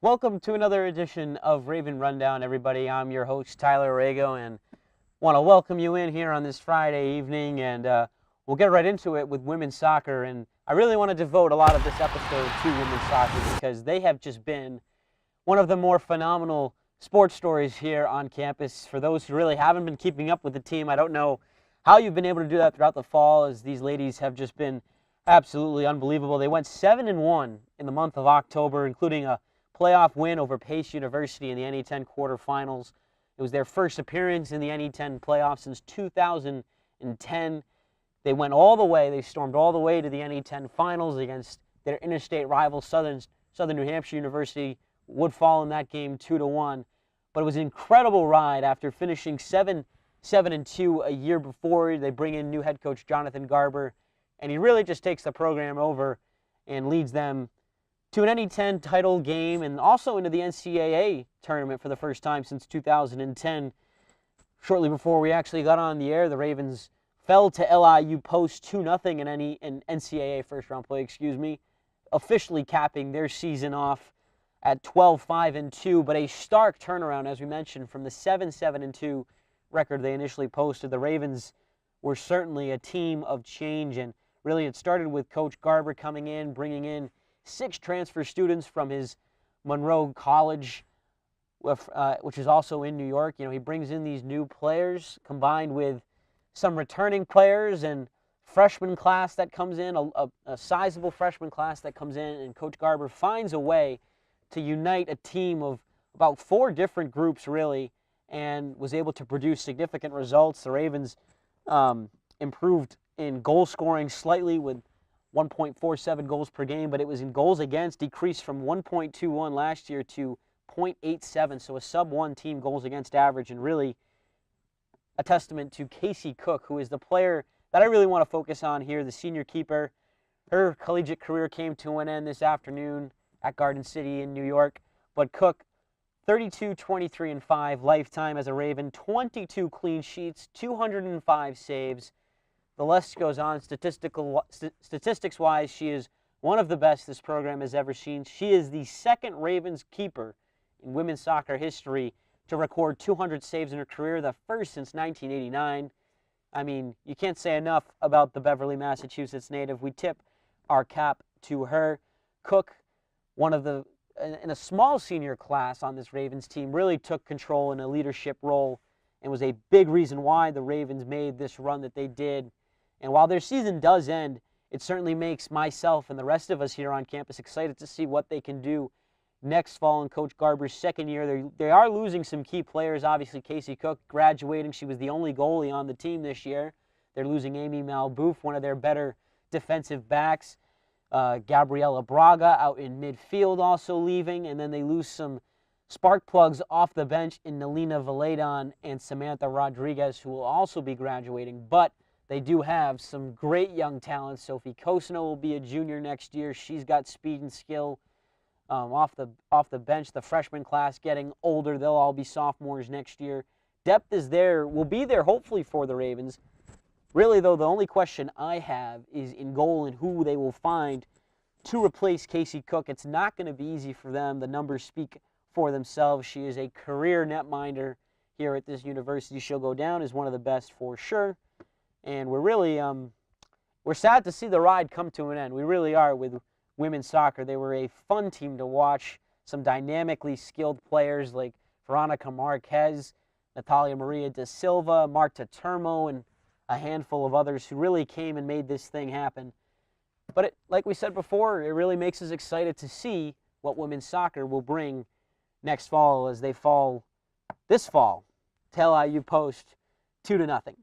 Welcome to another edition of Raven Rundown, everybody. I'm your host, Tyler Arego, and want to welcome you in here on this Friday evening, and we'll get right into it with women's soccer. And I really want to devote a lot of this episode to women's soccer because they have just been one of the more phenomenal sports stories here on campus. For those who really haven't been keeping up with the team, I don't know how you've been able to do that throughout the fall, as these ladies have just been absolutely unbelievable. They went 7-1 in the month of October, including a playoff win over Pace University in the NE10 quarterfinals. It was their first appearance in the NE10 playoffs since 2010. They went all the way. They stormed all the way to the NE10 finals against their interstate rival, Southern New Hampshire University. Would fall in that game 2-1. But it was an incredible ride after finishing 7-2 a year before. They bring in new head coach Jonathan Garber, and he really just takes the program over and leads them to an NE10 title game and also into the NCAA tournament for the first time since 2010. Shortly before we actually got on the air, the Ravens fell to LIU Post 2-0 in NCAA first-round play, officially capping their season off at 12-5-2, but a stark turnaround, as we mentioned, from the 7-2 record they initially posted. The Ravens were certainly a team of change, and really it started with Coach Garber coming in, bringing in 6 transfer students from his Monroe College, which is also in New York. He brings in these new players combined with some returning players and freshman class that comes in, a sizable freshman class that comes in, and Coach Garber finds a way to unite a team of about 4 different groups, really, and was able to produce significant results. The Ravens improved in goal scoring slightly with 1.47 goals per game, but it was in goals against, decreased from 1.21 last year to 0.87, so a sub-1 team goals against average, and really a testament to Casey Cook, who is the player that I really want to focus on here, the senior keeper. Her collegiate career came to an end this afternoon at Garden City in New York, but Cook, 32, 23, and 5 lifetime as a Raven, 22 clean sheets, 205 saves. The list goes on. Statistics-wise, she is one of the best this program has ever seen. She is the second Ravens keeper in women's soccer history to record 200 saves in her career, the first since 1989. I mean, you can't say enough about the Beverly, Massachusetts native. We tip our cap to her. Cook, in a small senior class on this Ravens team, really took control in a leadership role and was a big reason why the Ravens made this run that they did. And while their season does end, it certainly makes myself and the rest of us here on campus excited to see what they can do next fall in Coach Garber's second year. They are losing some key players. Obviously, Casey Cook graduating. She was the only goalie on the team this year. They're losing Amy Malbouf, one of their better defensive backs. Gabriela Braga out in midfield also leaving. And then they lose some spark plugs off the bench in Nelina Valedon and Samantha Rodriguez, who will also be graduating. But they do have some great young talent. Sophie Cosino will be a junior next year. She's got speed and skill off the bench. The freshman class getting older. They'll all be sophomores next year. Depth is there, will be there hopefully for the Ravens. Really, though, the only question I have is in goal and who they will find to replace Casey Cook. It's not going to be easy for them. The numbers speak for themselves. She is a career netminder here at this university. She'll go down as one of the best for sure. And we're really we're sad to see the ride come to an end. We really are with women's soccer. They were a fun team to watch. Some dynamically skilled players like Veronica Marquez, Natalia Maria da Silva, Marta Termo, and a handful of others who really came and made this thing happen. But like we said before, it really makes us excited to see what women's soccer will bring next fall as they fall this fall to LIU Post 2-0.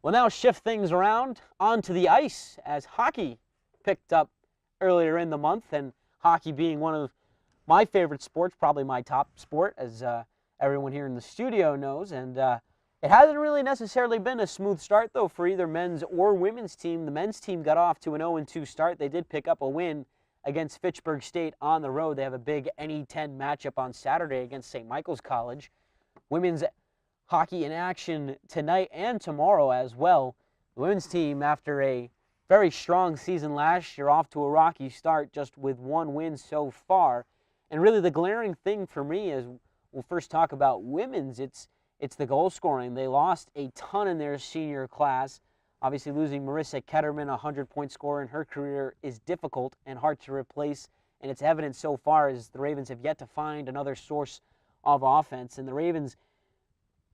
We'll now shift things around onto the ice as hockey picked up earlier in the month, and hockey being one of my favorite sports, probably my top sport, as everyone here in the studio knows. And it hasn't really necessarily been a smooth start, though, for either men's or women's team. The men's team got off to an 0-2 start. They did pick up a win against Fitchburg State on the road. They have a big NE10 matchup on Saturday against St. Michael's College. Women's hockey in action tonight and tomorrow as well. The women's team, after a very strong season last year, off to a rocky start, just with 1 win so far. And really the glaring thing for me is, we'll first talk about women's, it's the goal scoring. They lost a ton in their senior class. Obviously losing Marissa Ketterman, a 100-point scorer in her career, is difficult and hard to replace. And it's evident so far as the Ravens have yet to find another source of offense. And the Ravens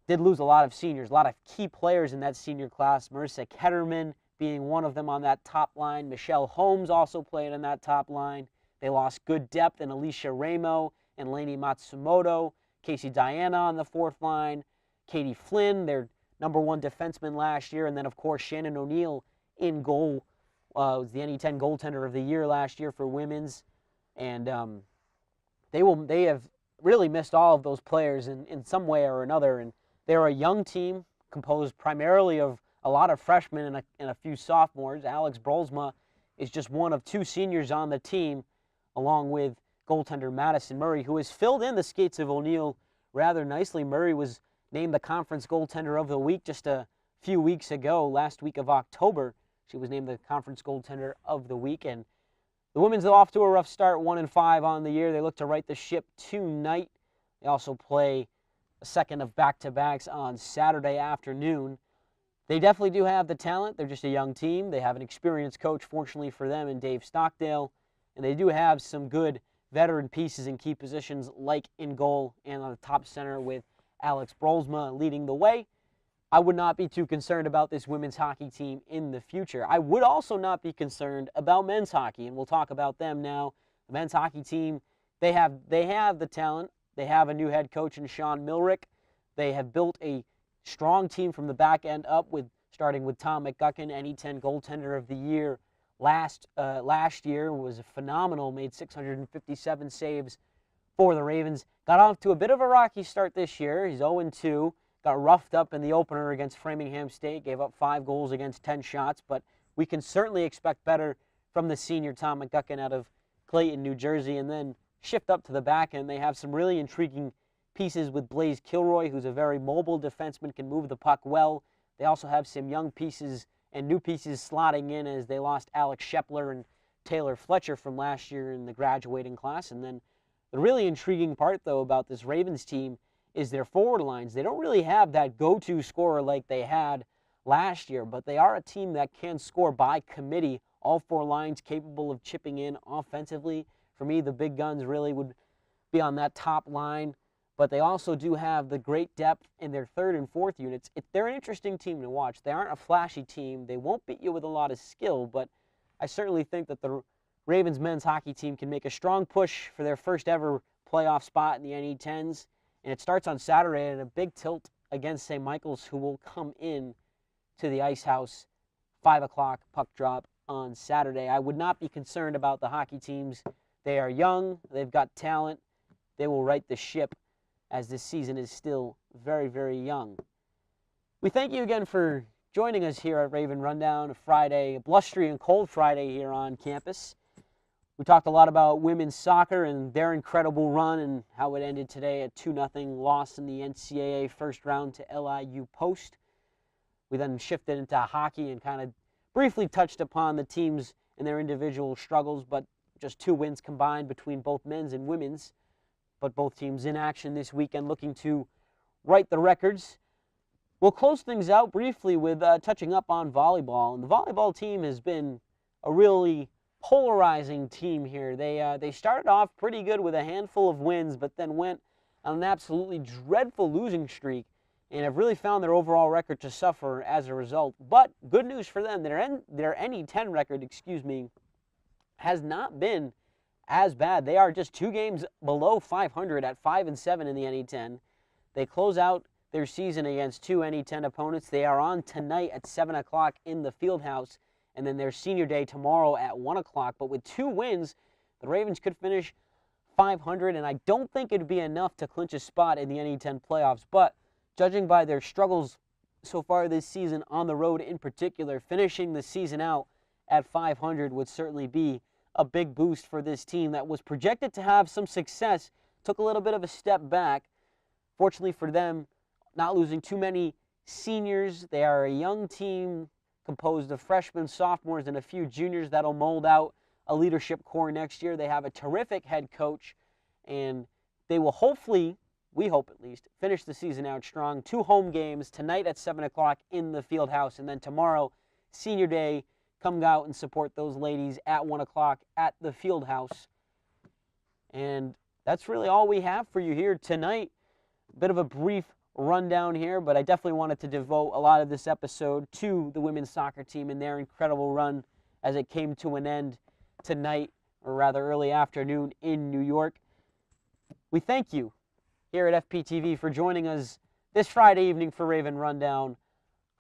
did lose a lot of seniors, a lot of key players in that senior class. Marissa Ketterman being one of them on that top line. Michelle Holmes also played on that top line. They lost good depth in Alicia Ramo and Lainey Matsumoto. Casey Diana on the fourth line. Katie Flynn, their #1 defenseman last year. And then, of course, Shannon O'Neill in goal. Was the NE10 goaltender of the year last year for women's. And they have really missed all of those players in some way or another. And they're a young team composed primarily of a lot of freshmen and a few sophomores. Alex Brolsma is just one of 2 seniors on the team, along with goaltender Madison Murray, who has filled in the skates of O'Neill rather nicely. Murray was named the conference goaltender of the week just a few weeks ago, last week of October. She was named the conference goaltender of the week. And the women's are off to a rough start, 1-5 on the year. They look to right the ship tonight. They also play a second of back-to-backs on Saturday afternoon. They definitely do have the talent. They're just a young team. They have an experienced coach, fortunately for them, in Dave Stockdale. And they do have some good veteran pieces in key positions, like in goal and on the top center with Alex Brolsma leading the way. I would not be too concerned about this women's hockey team in the future. I would also not be concerned about men's hockey, and we'll talk about them now. The men's hockey team, they have the talent. They have a new head coach in Sean Milrick. They have built a strong team from the back end up, starting with Tom McGuckin, NE10 goaltender of the year last year, was phenomenal, made 657 saves for the Ravens. Got off to a bit of a rocky start this year. He's 0-2. Got roughed up in the opener against Framingham State, gave up 5 goals against 10 shots, but we can certainly expect better from the senior Tom McGuckin out of Clayton, New Jersey. And then shift up to the back end. They have some really intriguing pieces with Blaze Kilroy, who's a very mobile defenseman, can move the puck well. They also have some young pieces and new pieces slotting in, as they lost Alex Shepler and Taylor Fletcher from last year in the graduating class. And then the really intriguing part, though, about this Ravens team is their forward lines. They don't really have that go-to scorer like they had last year, but they are a team that can score by committee. All 4 lines capable of chipping in offensively. For me, the big guns really would be on that top line, but they also do have the great depth in their 3rd and 4th units. They're an interesting team to watch. They aren't a flashy team. They won't beat you with a lot of skill, but I certainly think that the Ravens men's hockey team can make a strong push for their first ever playoff spot in the NE10s. And it starts on Saturday in a big tilt against St. Michael's, who will come in to the Ice House, 5 o'clock puck drop on Saturday. I would not be concerned about the hockey teams. They are young. They've got talent. They will right the ship, as this season is still very, very young. We thank you again for joining us here at Raven Rundown, a blustery and cold Friday here on campus. We talked a lot about women's soccer and their incredible run and how it ended today, a 2-0 loss in the NCAA first round to LIU Post. We then shifted into hockey and kind of briefly touched upon the teams and their individual struggles, but just 2 wins combined between both men's and women's. But both teams in action this weekend, looking to right the records. We'll close things out briefly with touching up on volleyball. And the volleyball team has been a really polarizing team here. They started off pretty good with a handful of wins, but then went on an absolutely dreadful losing streak and have really found their overall record to suffer as a result. But good news for them, their NE10 record, has not been as bad. They are just 2 games below 500 at 5-7 in the NE10. They close out their season against 2 NE10 opponents. They are on tonight at 7 o'clock in the Fieldhouse, and then their senior day tomorrow at 1 o'clock. But with 2 wins, the Ravens could finish 500, and I don't think it would be enough to clinch a spot in the NE10 playoffs. But judging by their struggles so far this season on the road in particular, finishing the season out at 500 would certainly be a big boost for this team that was projected to have some success, took a little bit of a step back. Fortunately for them, not losing too many seniors. They are a young team composed of freshmen, sophomores, and a few juniors that'll mold out a leadership core next year. They have a terrific head coach, and they will hopefully, we hope at least, finish the season out strong. 2 home games tonight at 7 o'clock in the field house, and then tomorrow, senior day, come out and support those ladies at 1 o'clock at the field house. And that's really all we have for you here tonight. A bit of a brief rundown here, but I definitely wanted to devote a lot of this episode to the women's soccer team and their incredible run as it came to an end tonight, or rather early afternoon in New York. We thank you here at FPTV for joining us this Friday evening for Raven Rundown.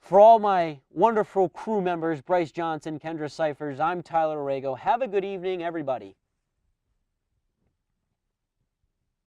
For all my wonderful crew members, Bryce Johnson, Kendra Cyphers, I'm Tyler Arego. Have a good evening, everybody.